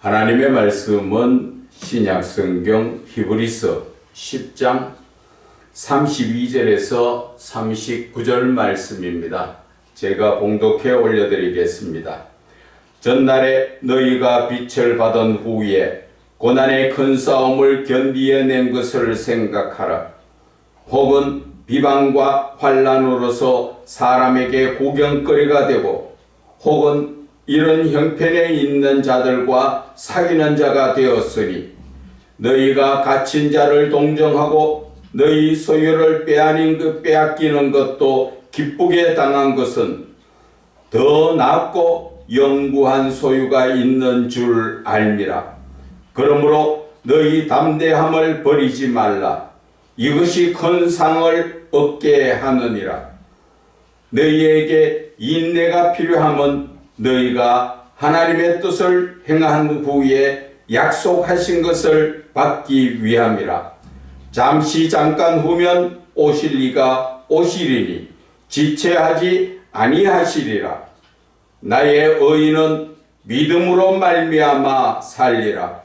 하나님의 말씀은 신약성경 히브리서 10장 32절에서 39절 말씀입니다. 제가 봉독해 올려드리겠습니다. 전날에 너희가 빛을 받은 후에 고난의 큰 싸움을 견디어낸 것을 생각하라. 혹은 비방과 환난으로서 사람에게 구경거리가 되고 혹은 이런 형편에 있는 자들과 사귀는 자가 되었으니 너희가 갇힌 자를 동정하고 너희 소유를 빼앗기는 것도 기쁘게 당한 것은 더 낫고 영구한 소유가 있는 줄 알미라. 그러므로 너희 담대함을 버리지 말라. 이것이 큰 상을 얻게 하느니라. 너희에게 인내가 필요함은 너희가 하나님의 뜻을 행한 후에 약속하신 것을 받기 위함이라. 잠깐 후면 오실 이가 오시리니 지체하지 아니하시리라. 나의 의인은 믿음으로 말미암아 살리라.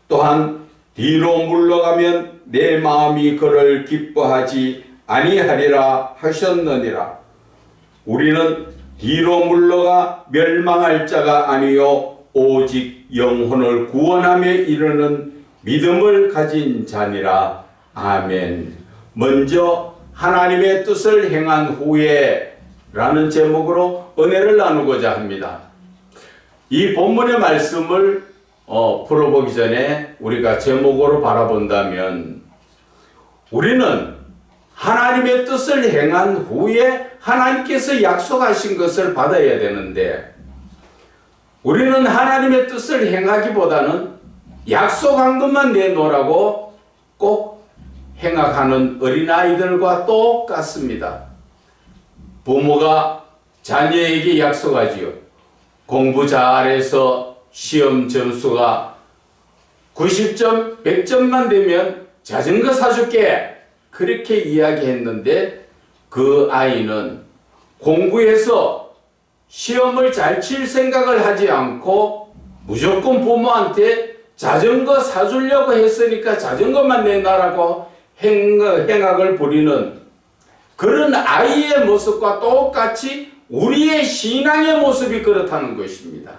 또한 뒤로 물러가면 내 마음이 그를 기뻐하지 아니하리라 하셨느니라. 우리는 뒤로 물러가 멸망할 자가 아니요 오직 영혼을 구원함에 이르는 믿음을 가진 자니라. 아멘. 먼저 하나님의 뜻을 행한 후에 라는 제목으로 은혜를 나누고자 합니다. 이 본문의 말씀을 풀어보기 전에 우리가 제목으로 바라본다면 우리는 하나님의 뜻을 행한 후에 하나님께서 약속하신 것을 받아야 되는데 우리는 하나님의 뜻을 행하기보다는 약속한 것만 내놓으라고 꼭 행하는 어린아이들과 똑같습니다. 부모가 자녀에게 약속하지요. 공부 잘해서 시험 점수가 90점, 100점만 되면 자전거 사줄게. 그렇게 이야기했는데 그 아이는 공부해서 시험을 잘 칠 생각을 하지 않고 무조건 부모한테 자전거 사주려고 했으니까 자전거만 내놔라고 행악을 부리는 그런 아이의 모습과 똑같이 우리의 신앙의 모습이 그렇다는 것입니다.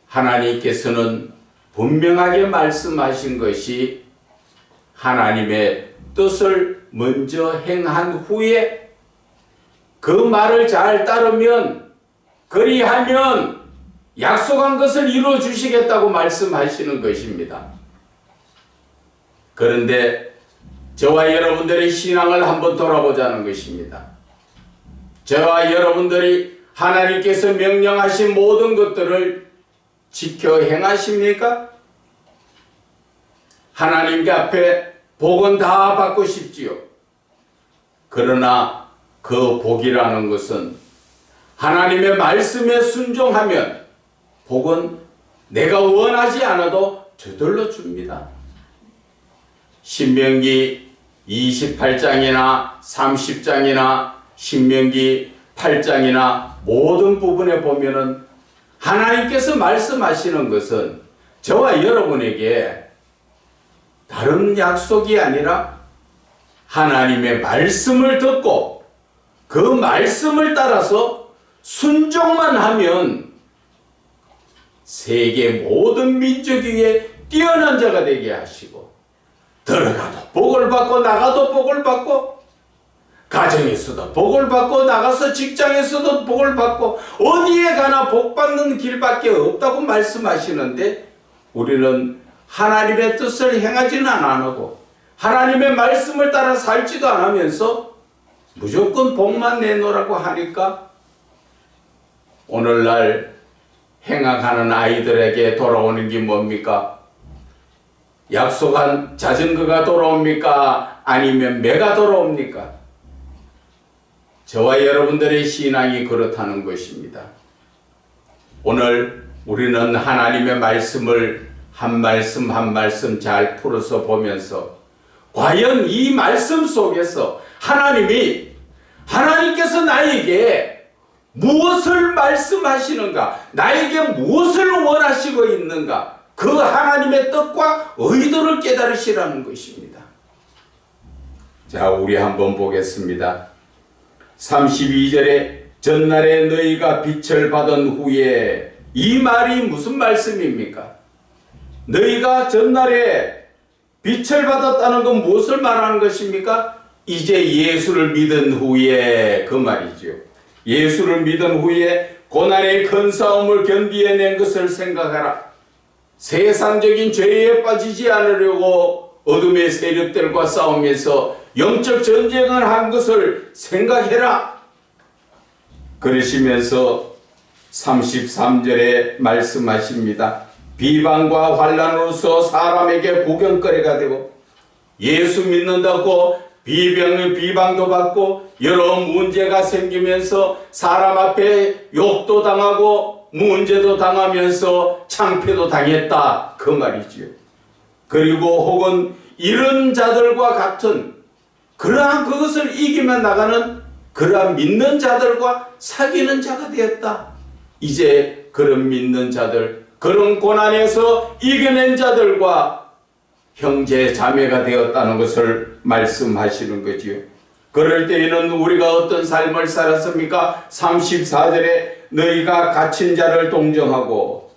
하나님께서는 분명하게 말씀하신 것이 하나님의 뜻을 먼저 행한 후에 그 말을 잘 따르면 그리하면 약속한 것을 이루어 주시겠다고 말씀하시는 것입니다. 그런데 저와 여러분들의 신앙을 한번 돌아보자는 것입니다. 저와 여러분들이 하나님께서 명령하신 모든 것들을 지켜 행하십니까? 하나님께 앞에 복은 다 받고 싶지요. 그러나 그 복이라는 것은 하나님의 말씀에 순종하면 복은 내가 원하지 않아도 저절로 줍니다. 신명기 28장이나 30장이나 신명기 8장이나 모든 부분에 보면은 하나님께서 말씀하시는 것은 저와 여러분에게 다른 약속이 아니라 하나님의 말씀을 듣고 그 말씀을 따라서 순종만 하면 세계 모든 민족 위에 뛰어난 자가 되게 하시고 들어가도 복을 받고 나가도 복을 받고 가정에서도 복을 받고 나가서 직장에서도 복을 받고 어디에 가나 복 받는 길밖에 없다고 말씀하시는데 우리는 하나님의 뜻을 행하지는 않고 하나님의 말씀을 따라 살지도 않으면서 무조건 복만 내놓으라고 하니까 오늘날 행악하는 아이들에게 돌아오는 게 뭡니까? 약속한 자전거가 돌아옵니까? 아니면 매가 돌아옵니까? 저와 여러분들의 신앙이 그렇다는 것입니다. 오늘 우리는 하나님의 말씀을 한 말씀 한 말씀 잘 풀어서 보면서 과연 이 말씀 속에서 하나님께서 나에게 무엇을 말씀하시는가, 나에게 무엇을 원하시고 가지고 있는가? 그 하나님의 뜻과 의도를 깨달으시라는 것입니다. 자, 우리 한번 보겠습니다. 32절에 전날에 너희가 빛을 받은 후에, 이 말이 무슨 말씀입니까? 너희가 전날에 빛을 받았다는 건 무엇을 말하는 것입니까? 이제 예수를 믿은 후에, 그 말이죠. 예수를 믿은 후에 고난의 큰 싸움을 견디어낸 것을 생각하라. 세상적인 죄에 빠지지 않으려고 어둠의 세력들과 싸우면서 영적 전쟁을 한 것을 생각해라. 그러시면서 33절에 말씀하십니다. 비방과 환난으로서 사람에게 구경거리가 되고, 예수 믿는다고 비방도 받고 여러 문제가 생기면서 사람 앞에 욕도 당하고 문제도 당하면서 창피도 당했다, 그 말이지요. 그리고 혹은 이런 자들과 같은 그러한 그것을 이기며 나가는 그러한 믿는 자들과 사귀는 자가 되었다. 이제 그런 믿는 자들, 그런 고난에서 이겨낸 자들과 형제 자매가 되었다는 것을 말씀하시는 거지요. 그럴 때에는 우리가 어떤 삶을 살았습니까? 34절에 너희가 갇힌 자를 동정하고,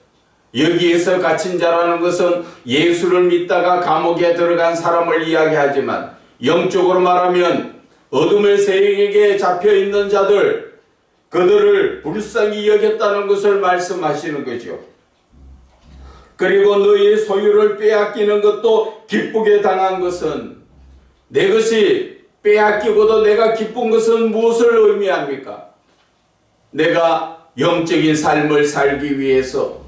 여기에서 갇힌 자라는 것은 예수를 믿다가 감옥에 들어간 사람을 이야기하지만, 영적으로 말하면 어둠의 세력에게 잡혀있는 자들, 그들을 불쌍히 여겼다는 것을 말씀하시는 거죠. 그리고 너희의 소유를 빼앗기는 것도 기쁘게 당한 것은, 내 것이 빼앗기고도 내가 기쁜 것은 무엇을 의미합니까? 내가 영적인 삶을 살기 위해서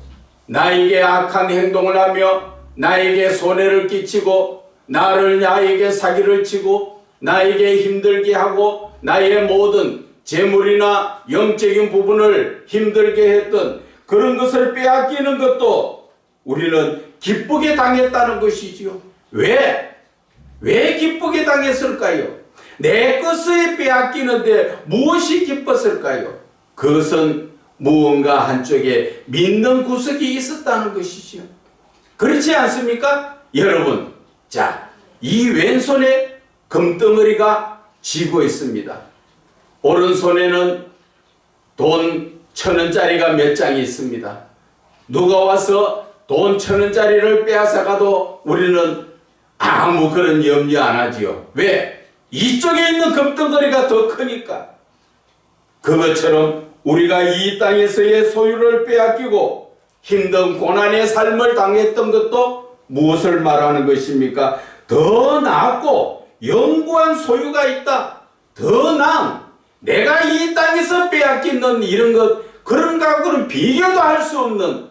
나에게 악한 행동을 하며 나에게 손해를 끼치고 나에게 사기를 치고 나에게 힘들게 하고 나의 모든 재물이나 영적인 부분을 힘들게 했던 그런 것을 빼앗기는 것도 우리는 기쁘게 당했다는 것이지요. 왜 기쁘게 당했을까요? 내 것을 빼앗기는데 무엇이 기뻤을까요? 그것은 무언가 한쪽에 믿는 구석이 있었다는 것이지요. 그렇지 않습니까? 여러분, 자, 이 왼손에 금덩어리가 쥐고 있습니다. 오른손에는 돈 1,000원짜리가 몇 장이 있습니다. 누가 와서 돈 1,000원짜리를 빼앗아가도 우리는 아무 그런 염려 안 하지요. 왜? 이쪽에 있는 금덩어리가 더 크니까. 그것처럼 우리가 이 땅에서의 소유를 빼앗기고 힘든 고난의 삶을 당했던 것도 무엇을 말하는 것입니까? 더 낫고 영구한 소유가 있다. 더 나은, 내가 이 땅에서 빼앗기는 이런 것, 그런 것과는 비교도 할 수 없는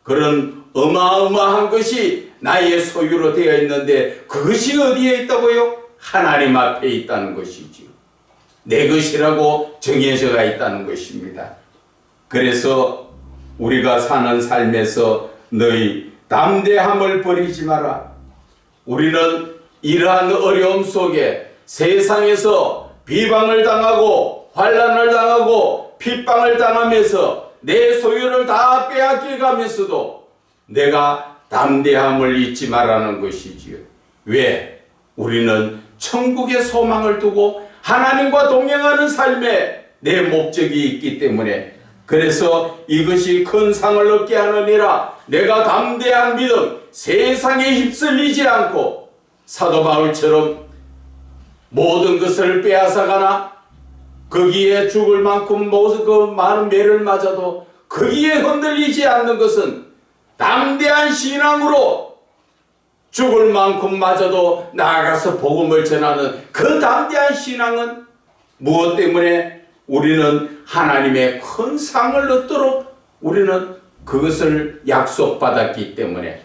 그런 어마어마한 것이 나의 소유로 되어 있는데, 그것이 어디에 있다고요? 하나님 앞에 있다는 것이지요. 내 것이라고 정해져가 있다는 것입니다. 그래서 우리가 사는 삶에서 너희 담대함을 버리지 마라. 우리는 이러한 어려움 속에 세상에서 비방을 당하고 환난을 당하고 핍박을 당하면서 내 소유를 다 빼앗겨 가면서도 내가 담대함을 잊지 말라는 것이지요. 왜? 우리는 천국의 소망을 두고 하나님과 동행하는 삶에 내 목적이 있기 때문에, 그래서 이것이 큰 상을 얻게 하느니라. 내가 담대한 믿음, 세상에 휩쓸리지 않고 사도 바울처럼 모든 것을 빼앗아가나 거기에 죽을 만큼 그 많은 매를 맞아도 거기에 흔들리지 않는 것은 담대한 신앙으로 죽을 만큼 맞아도 나아가서 복음을 전하는 그 담대한 신앙은 무엇 때문에? 우리는 하나님의 큰 상을 얻도록 우리는 그것을 약속받았기 때문에.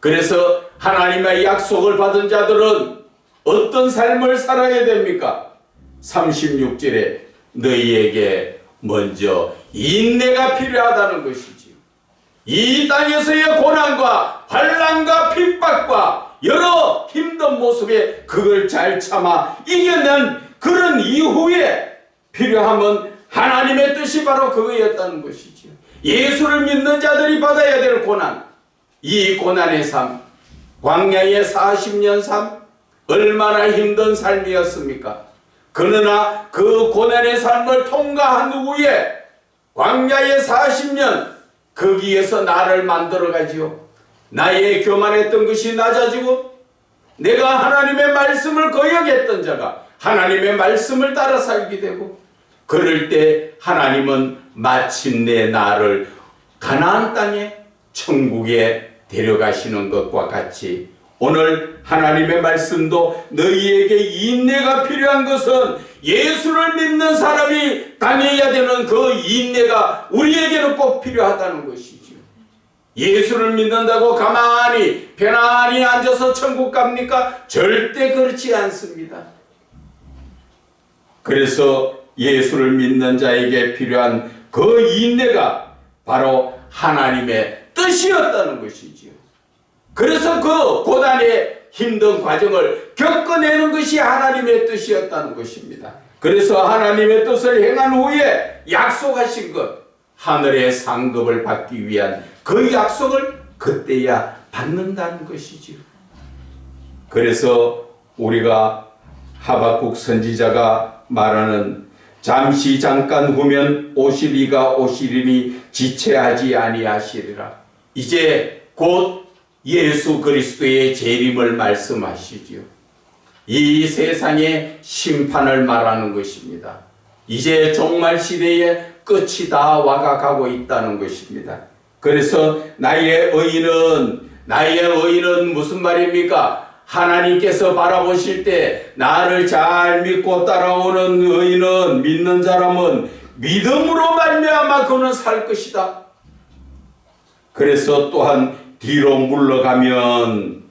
그래서 하나님의 약속을 받은 자들은 어떤 삶을 살아야 됩니까? 36절에 너희에게 먼저 인내가 필요하다는 것이지요. 이 땅에서의 고난과 환난과 핍박과 여러 힘든 모습에 그걸 잘 참아 이겨낸 그런 이후에 필요함은 하나님의 뜻이 바로 그거였다는 것이지요. 예수를 믿는 자들이 받아야 될 고난, 이 고난의 삶, 광야의 40년 삶, 얼마나 힘든 삶이었습니까? 그러나 그 고난의 삶을 통과한 후에 광야의 40년 거기에서 나를 만들어 가지요. 나의 교만했던 것이 낮아지고 내가 하나님의 말씀을 거역했던 자가 하나님의 말씀을 따라 살게 되고, 그럴 때 하나님은 마침내 나를 가나안 땅에 천국에 데려가시는 것과 같이 오늘 하나님의 말씀도 너희에게 인내가 필요한 것은 예수를 믿는 사람이 당해야 되는 그 인내가 우리에게는 꼭 필요하다는 것이죠. 예수를 믿는다고 가만히 편안히 앉아서 천국 갑니까? 절대 그렇지 않습니다. 그래서 예수를 믿는 자에게 필요한 그 인내가 바로 하나님의 뜻이었다는 것이지요. 그래서 그 고난의 힘든 과정을 겪어내는 것이 하나님의 뜻이었다는 것입니다. 그래서 하나님의 뜻을 행한 후에 약속하신 것, 하늘의 상급을 받기 위한 그 약속을 그때야 받는다는 것이지요. 그래서 우리가 하박국 선지자가 말하는 잠시 잠깐 후면 오시리가 오시리니 지체하지 아니하시리라. 이제 곧 예수 그리스도의 재림을 말씀하시지요. 이 세상의 심판을 말하는 것입니다. 이제 종말 시대의 끝이 다 와가고 있다는 것입니다. 그래서 나의 의인은 무슨 말입니까? 하나님께서 바라보실 때 나를 잘 믿고 따라오는 의인은, 믿는 사람은 믿음으로 말미암아 그는 살 것이다. 그래서 또한 뒤로 물러가면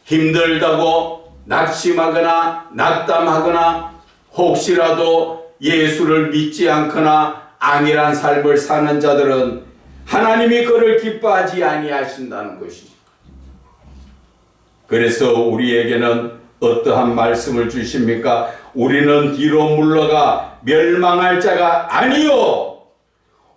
힘들다고 낙심하거나 낙담하거나 혹시라도 예수를 믿지 않거나 안일한 삶을 사는 자들은 하나님이 그를 기뻐하지 아니하신다는 것이죠. 그래서 우리에게는 어떠한 말씀을 주십니까? 우리는 뒤로 물러가 멸망할 자가 아니요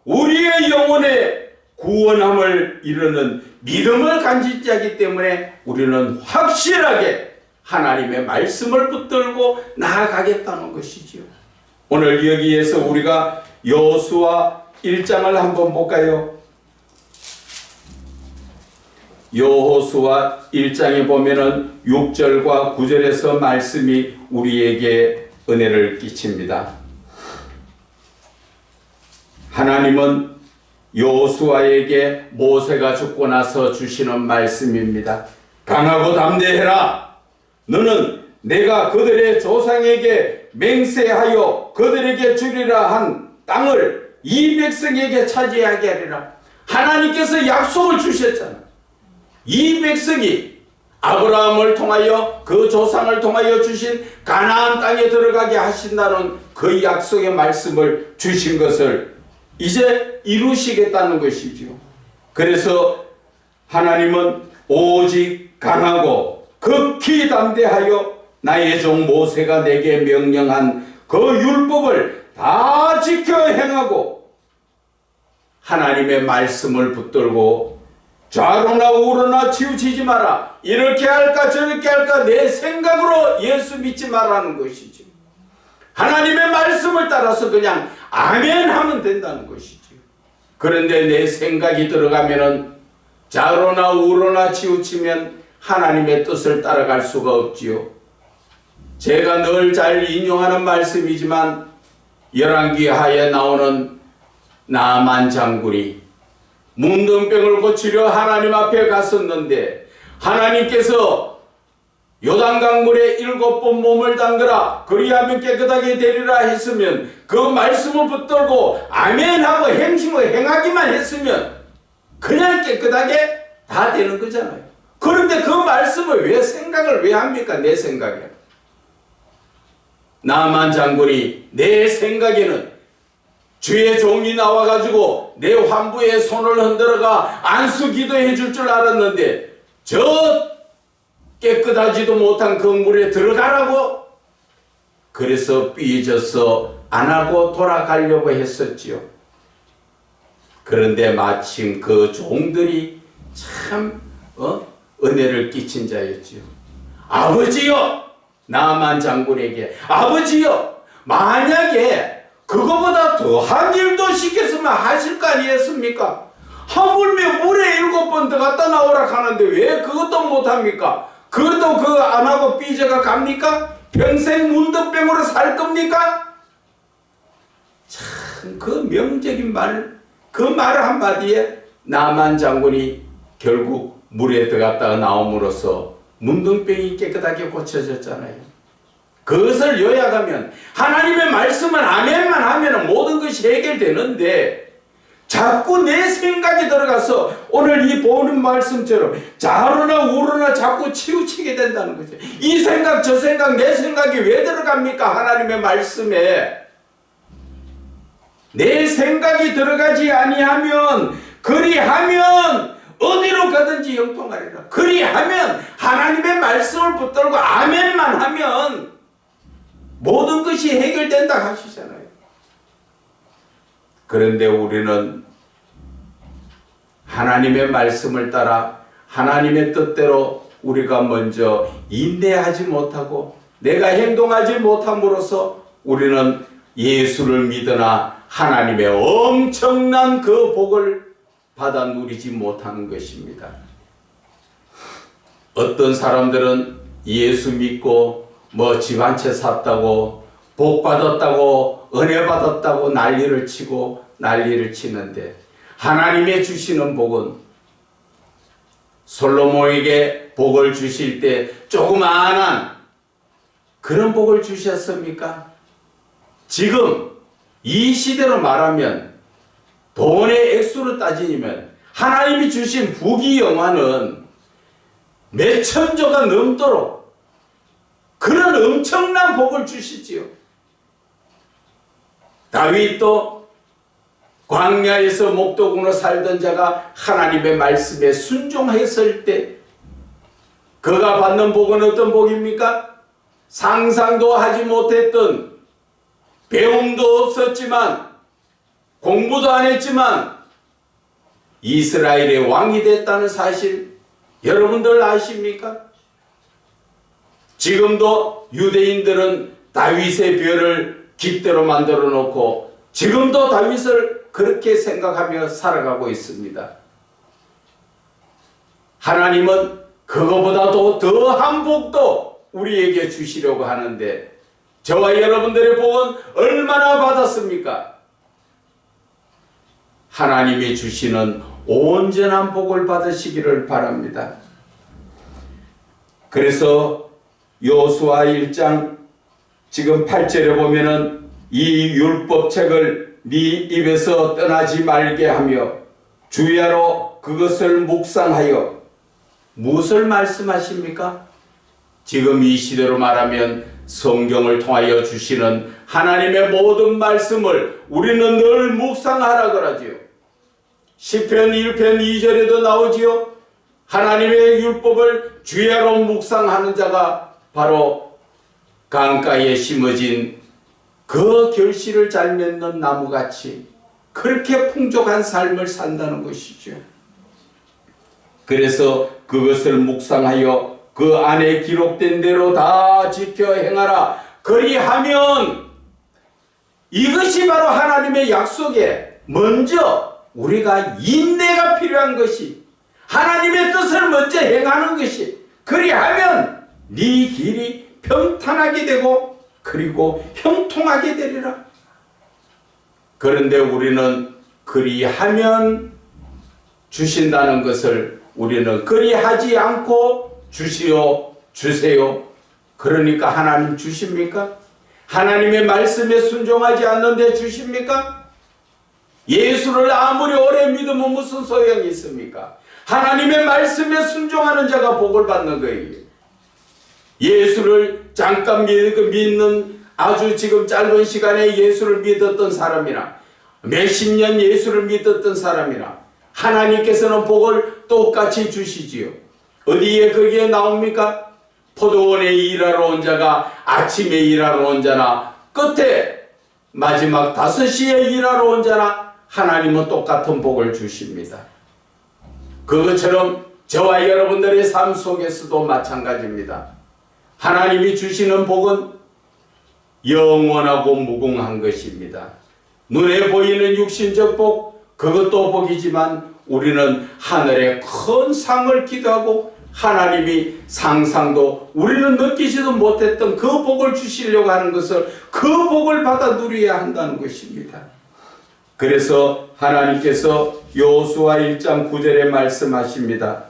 우리의 영혼의 구원함을 이루는 믿음을 가진 자이기 때문에 우리는 확실하게 하나님의 말씀을 붙들고 나아가겠다는 것이지요. 오늘 여기에서 우리가 여호수아 1장을 한번 볼까요? 여호수아 1장에 보면은 6절과 9절에서 말씀이 우리에게 은혜를 끼칩니다. 하나님은 여호수아에게 모세가 죽고 나서 주시는 말씀입니다. 강하고 담대해라. 너는 내가 그들의 조상에게 맹세하여 그들에게 주리라 한 땅을 이 백성에게 차지하게 하리라. 하나님께서 약속을 주셨잖아. 이 백성이 아브라함을 통하여 그 조상을 통하여 주신 가나안 땅에 들어가게 하신다는 그 약속의 말씀을 주신 것을 이제 이루시겠다는 것이지요. 그래서 하나님은 오직 강하고 극히 담대하여 나의 종 모세가 내게 명령한 그 율법을 다 지켜 행하고 하나님의 말씀을 붙들고 좌로나 우로나 치우치지 마라. 이렇게 할까 저렇게 할까 내 생각으로 예수 믿지 말라는 것이죠. 하나님의 말씀을 따라서 그냥 아멘 하면 된다는 것이죠. 그런데 내 생각이 들어가면은 좌로나 우로나 치우치면 하나님의 뜻을 따라갈 수가 없지요. 제가 늘 잘 인용하는 말씀이지만 열왕기하에 나오는 나만 장군이 문둥병을 고치려 하나님 앞에 갔었는데 하나님께서 요단강물에 7번 몸을 담그라 그리하면 깨끗하게 되리라 했으면 그 말씀을 붙들고 아멘하고 행심을 행하기만 했으면 그냥 깨끗하게 다 되는 거잖아요. 그런데 그 말씀을 생각을 왜 합니까? 내 생각에. 나만 장군이 내 생각에는 주의 종이 나와가지고 내 환부의 손을 흔들어가 안수 기도해 줄 줄 알았는데 저 깨끗하지도 못한 그 물에 들어가라고 그래서 삐져서 안 하고 돌아가려고 했었지요. 그런데 마침 그 종들이 참 은혜를 끼친 자였지요. 아버지여, 나만 장군에게 아버지여, 만약에 그거보다 더한 일도 시켰으면 하실 거 아니겠습니까? 하물며 물에 7번 더 갖다 나오라 하는데 왜 그것도 못합니까? 그것도 안 하고 삐져가 갑니까? 평생 문득병으로 살 겁니까? 참, 그 명적인 말, 그 말 한마디에 나만 장군이 결국 물에 들어갔다가 나옴으로써 문둥병이 깨끗하게 고쳐졌잖아요. 그것을 요약하면 하나님의 말씀은 아멘만 하면 모든 것이 해결되는데 자꾸 내 생각이 들어가서 오늘 이 보는 말씀처럼 좌로나 우로나 자꾸 치우치게 된다는 거죠. 이 생각 저 생각 내 생각이 왜 들어갑니까? 하나님의 말씀에 내 생각이 들어가지 아니하면 그리하면 어디로 가든지 형통하리라. 그리하면 하나님의 말씀을 붙들고 아멘만 하면 모든 것이 해결된다 하시잖아요. 그런데 우리는 하나님의 말씀을 따라 하나님의 뜻대로 우리가 먼저 인내하지 못하고 내가 행동하지 못함으로써 우리는 예수를 믿으나 하나님의 엄청난 그 복을 받아 누리지 못하는 것입니다. 어떤 사람들은 예수 믿고 집 한 채 샀다고 복 받았다고 은혜 받았다고 난리를 치고 난리를 치는데 하나님의 주시는 복은 솔로몬에게 복을 주실 때 조그마한 그런 복을 주셨습니까? 지금 이 시대로 말하면 돈의 액수로 따지면 하나님이 주신 부귀영화는 몇 천조가 넘도록 그런 엄청난 복을 주시지요. 다윗도 광야에서 목도군으로 살던 자가 하나님의 말씀에 순종했을 때 그가 받는 복은 어떤 복입니까? 상상도 하지 못했던 배움도 없었지만 공부도 안 했지만 이스라엘의 왕이 됐다는 사실 여러분들 아십니까? 지금도 유대인들은 다윗의 별을 깃대로 만들어 놓고 지금도 다윗을 그렇게 생각하며 살아가고 있습니다. 하나님은 그거보다도 더한 복도 우리에게 주시려고 하는데 저와 여러분들의 복은 얼마나 받았습니까? 하나님이 주시는 온전한 복을 받으시기를 바랍니다. 그래서 여호수아 1장 지금 8절에 보면은 이 율법책을 네 입에서 떠나지 말게 하며 주야로 그것을 묵상하여 무엇을 말씀하십니까? 지금 이 시대로 말하면 성경을 통하여 주시는 하나님의 모든 말씀을 우리는 늘 묵상하라 그러지요. 시편 1편 2절에도 나오지요. 하나님의 율법을 주야로 묵상하는 자가 바로 강가에 심어진 그 결실을 잘 맺는 나무같이 그렇게 풍족한 삶을 산다는 것이죠. 그래서 그것을 묵상하여 그 안에 기록된 대로 다 지켜 행하라. 그리하면 이것이 바로 하나님의 약속에 먼저 우리가 인내가 필요한 것이 하나님의 뜻을 먼저 행하는 것이 그리하면 네 길이 평탄하게 되고 그리고 형통하게 되리라. 그런데 우리는 그리하면 주신다는 것을 우리는 그리하지 않고 주시오 주세요. 그러니까 하나님 주십니까? 하나님의 말씀에 순종하지 않는데 주십니까? 예수를 아무리 오래 믿으면 무슨 소용이 있습니까? 하나님의 말씀에 순종하는 자가 복을 받는 거예요. 예수를 잠깐 믿는 아주 지금 짧은 시간에 예수를 믿었던 사람이나 몇십 년 예수를 믿었던 사람이나 하나님께서는 복을 똑같이 주시지요. 어디에 거기에 나옵니까? 포도원에 일하러 온 자가 아침에 일하러 온 자나 끝에 마지막 5시에 일하러 온 자나 하나님은 똑같은 복을 주십니다. 그것처럼 저와 여러분들의 삶 속에서도 마찬가지입니다. 하나님이 주시는 복은 영원하고 무궁한 것입니다. 눈에 보이는 육신적 복, 그것도 복이지만 우리는 하늘의 큰 상을 기도하고 하나님이 상상도 우리는 느끼지도 못했던 그 복을 주시려고 하는 것을, 그 복을 받아 누려야 한다는 것입니다. 그래서 하나님께서 여호수아 1장 9절에 말씀하십니다.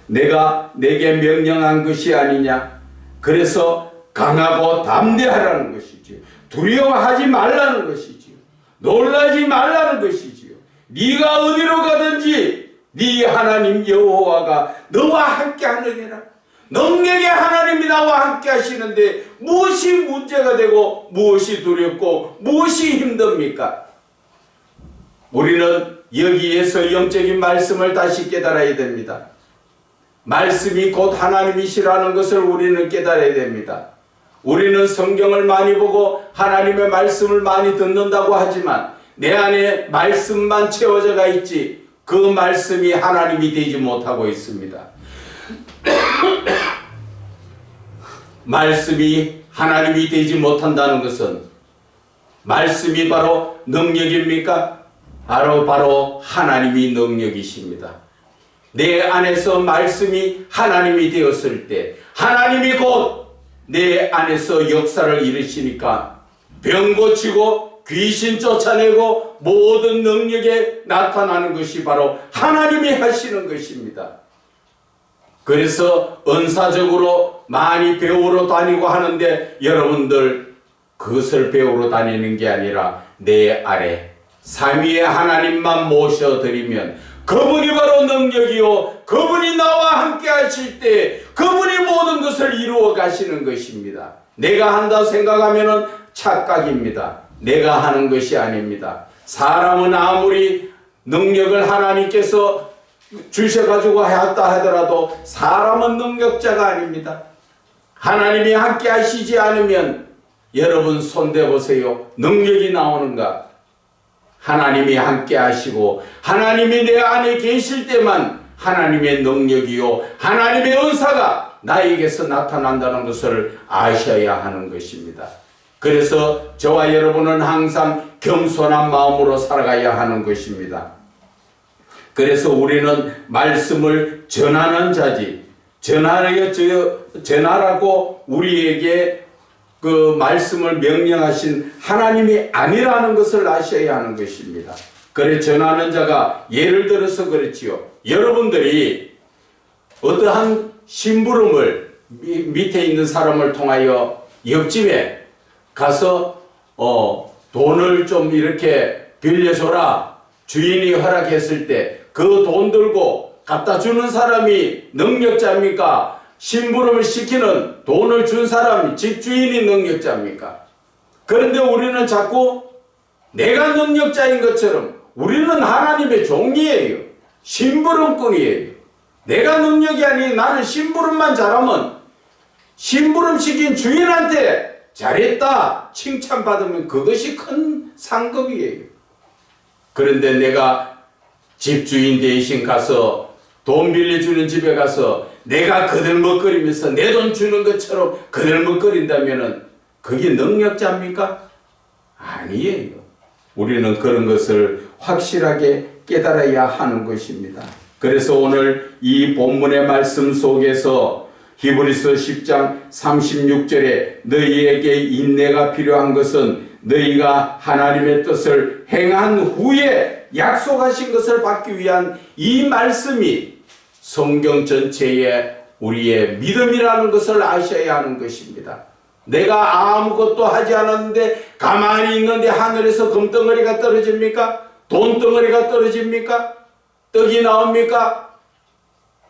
내가 내게 명령한 것이 아니냐. 그래서 강하고 담대하라는 것이지요. 두려워하지 말라는 것이지요. 놀라지 말라는 것이지요. 네가 어디로 가든지 네 하나님 여호와가 너와 함께 하느니라. 능력의 하나님이 나와 함께 하시는데 무엇이 문제가 되고 무엇이 두렵고 무엇이 힘듭니까? 우리는 여기에서 영적인 말씀을 다시 깨달아야 됩니다. 말씀이 곧 하나님이시라는 것을 우리는 깨달아야 됩니다. 우리는 성경을 많이 보고 하나님의 말씀을 많이 듣는다고 하지만 내 안에 말씀만 채워져가 있지 그 말씀이 하나님이 되지 못하고 있습니다. 말씀이 하나님이 되지 못한다는 것은 말씀이 바로 능력입니까? 바로 하나님이 능력이십니다. 내 안에서 말씀이 하나님이 되었을 때 하나님이 곧 내 안에서 역사를 이루시니까 병 고치고 귀신 쫓아내고 모든 능력에 나타나는 것이 바로 하나님이 하시는 것입니다. 그래서 은사적으로 많이 배우러 다니고 하는데 여러분들 그것을 배우러 다니는 게 아니라 내 아래 삼위의 하나님만 모셔드리면 그분이 바로 능력이요 그분이 나와 함께 하실 때 그분이 모든 것을 이루어 가시는 것입니다. 내가 한다 생각하면 착각입니다. 내가 하는 것이 아닙니다. 사람은 아무리 능력을 하나님께서 주셔가지고 했다 하더라도 사람은 능력자가 아닙니다. 하나님이 함께 하시지 않으면 여러분 손대보세요. 능력이 나오는가? 하나님이 함께 하시고 하나님이 내 안에 계실 때만 하나님의 능력이요 하나님의 은사가 나에게서 나타난다는 것을 아셔야 하는 것입니다. 그래서 저와 여러분은 항상 겸손한 마음으로 살아가야 하는 것입니다. 그래서 우리는 말씀을 전하는 자지 전하라고 우리에게 그 말씀을 명령하신 하나님이 아니라는 것을 아셔야 하는 것입니다. 그래 전하는 자가 예를 들어서 그렇지요. 여러분들이 어떠한 심부름을 밑에 있는 사람을 통하여 옆집에 가서 돈을 좀 이렇게 빌려줘라 주인이 허락했을 때 그 돈 들고 갖다 주는 사람이 능력자입니까? 심부름을 시키는 돈을 준 사람이 집주인이 능력자입니까? 그런데 우리는 자꾸 내가 능력자인 것처럼 우리는 하나님의 종이에요. 심부름꾼이에요. 내가 능력이 아니 나는 심부름만 잘하면 심부름 시킨 주인한테 잘했다 칭찬받으면 그것이 큰 상급이에요. 그런데 내가 집주인 대신 가서 돈 빌려주는 집에 가서 내가 거들먹거리면서 내 돈 주는 것처럼 거들먹거린다면 그게 능력자입니까? 아니에요. 우리는 그런 것을 확실하게 깨달아야 하는 것입니다. 그래서 오늘 이 본문의 말씀 속에서 히브리서 10장 36절에 너희에게 인내가 필요한 것은 너희가 하나님의 뜻을 행한 후에 약속하신 것을 받기 위한 이 말씀이 성경 전체에 우리의 믿음이라는 것을 아셔야 하는 것입니다. 내가 아무것도 하지 않았는데 가만히 있는데 하늘에서 금덩어리가 떨어집니까? 돈덩어리가 떨어집니까? 떡이 나옵니까?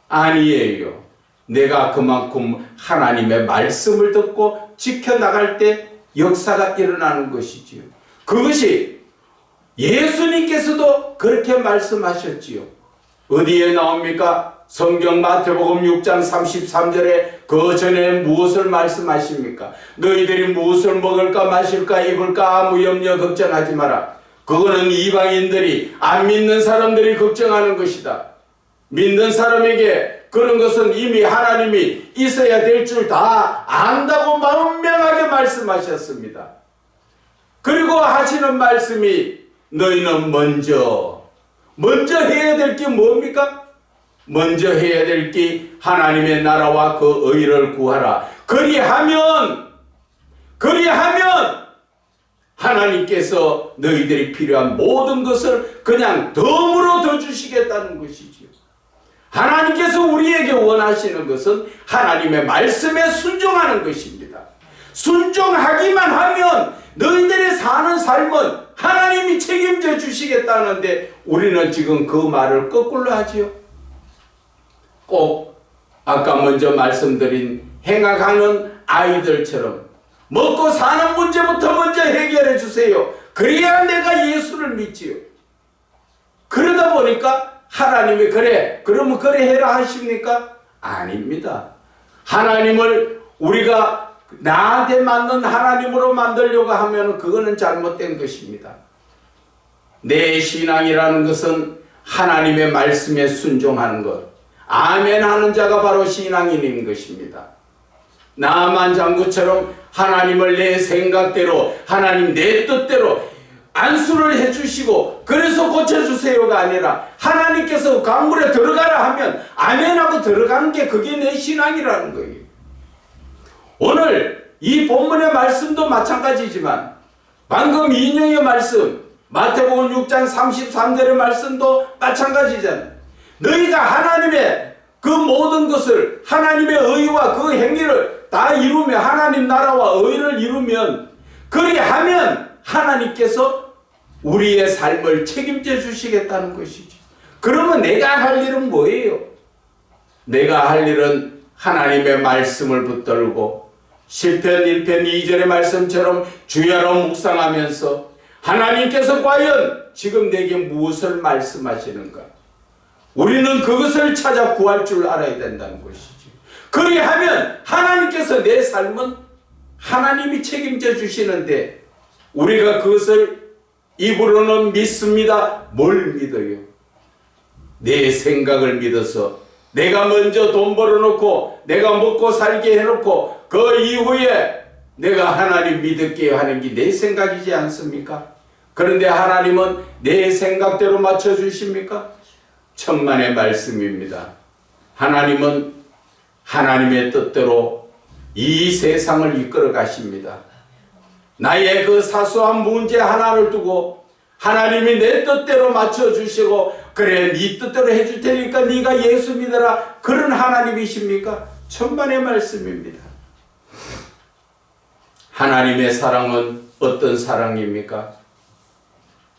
아니에요. 내가 그만큼 하나님의 말씀을 듣고 지켜나갈 때 역사가 일어나는 것이지요. 그것이 예수님께서도 그렇게 말씀하셨지요. 어디에 나옵니까? 성경 마태복음 6장 33절에 그 전에 무엇을 말씀하십니까? 너희들이 무엇을 먹을까 마실까 입을까 아무 염려 걱정하지 마라. 그거는 이방인들이 안 믿는 사람들이 걱정하는 것이다. 믿는 사람에게 그런 것은 이미 하나님이 있어야 될 줄 다 안다고 분명하게 말씀하셨습니다. 그리고 하시는 말씀이 너희는 먼저 해야 될 게 뭡니까? 먼저 해야 될 게 하나님의 나라와 그 의를 구하라. 그리하면 하나님께서 너희들이 필요한 모든 것을 그냥 덤으로 더 주시겠다는 것이지요. 하나님께서 우리에게 원하시는 것은 하나님의 말씀에 순종하는 것입니다. 순종하기만 하면 너희들이 사는 삶은 하나님이 책임져 주시겠다는데 우리는 지금 그 말을 거꾸로 하지요. 꼭 아까 먼저 말씀드린 행악하는 아이들처럼 먹고 사는 문제부터 먼저 해결해 주세요. 그래야 내가 예수를 믿지요. 그러다 보니까 하나님이 그러면 그래 해라 하십니까? 아닙니다. 하나님을 우리가 나한테 맞는 하나님으로 만들려고 하면 그거는 잘못된 것입니다. 내 신앙이라는 것은 하나님의 말씀에 순종하는 것, 아멘 하는 자가 바로 신앙인인 것입니다. 나만 장구처럼 하나님을 내 생각대로, 하나님 내 뜻대로 안수를 해주시고 그래서 고쳐주세요가 아니라 하나님께서 강물에 들어가라 하면 아멘하고 들어가는 게 그게 내 신앙이라는 거예요. 오늘 이 본문의 말씀도 마찬가지지만 방금 인용의 말씀 마태복음 6장 33절의 말씀도 마찬가지잖아요. 너희가 하나님의 그 모든 것을 하나님의 의와 그 행위를 다 이루면 하나님 나라와 의를 이루면 그리하면 하나님께서 우리의 삶을 책임져 주시겠다는 것이죠. 그러면 내가 할 일은 뭐예요? 내가 할 일은 하나님의 말씀을 붙들고 시편 1편 2절의 말씀처럼 주야로 묵상하면서 하나님께서 과연 지금 내게 무엇을 말씀하시는가? 우리는 그것을 찾아 구할 줄 알아야 된다는 것이죠. 그리하면 하나님께서 내 삶은 하나님이 책임져 주시는데 우리가 그것을 입으로는 믿습니다. 뭘 믿어요? 내 생각을 믿어서 내가 먼저 돈 벌어놓고 내가 먹고 살게 해놓고 그 이후에 내가 하나님 믿을게 하는 게 내 생각이지 않습니까? 그런데 하나님은 내 생각대로 맞춰주십니까? 천만의 말씀입니다. 하나님은 하나님의 뜻대로 이 세상을 이끌어 가십니다. 나의 그 사소한 문제 하나를 두고 하나님이 내 뜻대로 맞춰주시고 그래 네 뜻대로 해줄 테니까 네가 예수 믿어라 그런 하나님이십니까? 천만의 말씀입니다. 하나님의 사랑은 어떤 사랑입니까?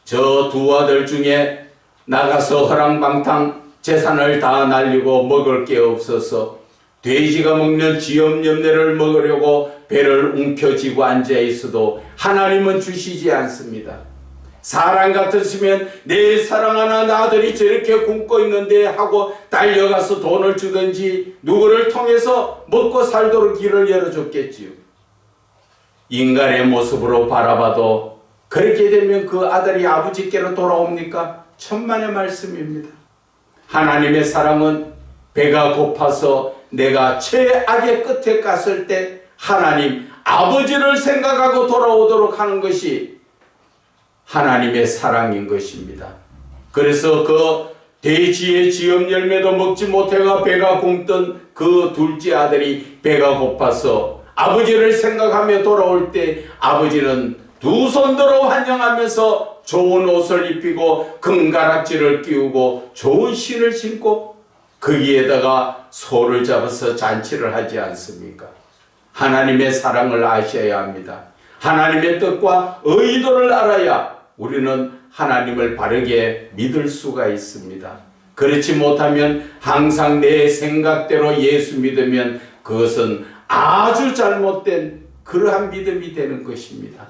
저 두 아들 중에 나가서 허랑방탕 재산을 다 날리고 먹을 게 없어서 돼지가 먹는 쥐염염내를 먹으려고 배를 움켜쥐고 앉아있어도 하나님은 주시지 않습니다. 사람 같으시면 내 사랑하는 아들이 저렇게 굶고 있는데 하고 달려가서 돈을 주든지 누구를 통해서 먹고 살도록 길을 열어줬겠지요. 인간의 모습으로 바라봐도 그렇게 되면 그 아들이 아버지께로 돌아옵니까? 천만의 말씀입니다. 하나님의 사랑은 배가 고파서 내가 최악의 끝에 갔을 때 하나님 아버지를 생각하고 돌아오도록 하는 것이 하나님의 사랑인 것입니다. 그래서 그 돼지의 지엄 열매도 먹지 못해가 배가 굶던 그 둘째 아들이 배가 고파서 아버지를 생각하며 돌아올 때 아버지는 두 손 들어 환영하면서 좋은 옷을 입히고 금가락지를 끼우고 좋은 신을 신고 거기에다가 소를 잡아서 잔치를 하지 않습니까? 하나님의 사랑을 아셔야 합니다. 하나님의 뜻과 의도를 알아야 우리는 하나님을 바르게 믿을 수가 있습니다. 그렇지 못하면 항상 내 생각대로 예수 믿으면 그것은 아주 잘못된 그러한 믿음이 되는 것입니다.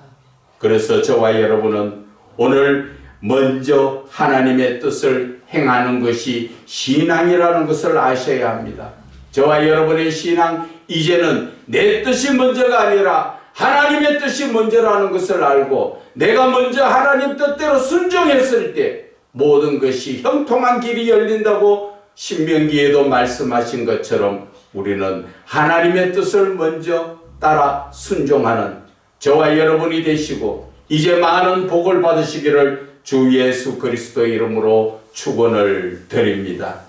그래서 저와 여러분은 오늘 먼저 하나님의 뜻을 행하는 것이 신앙이라는 것을 아셔야 합니다. 저와 여러분의 신앙 이제는 내 뜻이 먼저가 아니라 하나님의 뜻이 먼저라는 것을 알고 내가 먼저 하나님 뜻대로 순종했을 때 모든 것이 형통한 길이 열린다고 신명기에도 말씀하신 것처럼 우리는 하나님의 뜻을 먼저 따라 순종하는 저와 여러분이 되시고 이제 많은 복을 받으시기를 주 예수 그리스도의 이름으로 축원을 드립니다.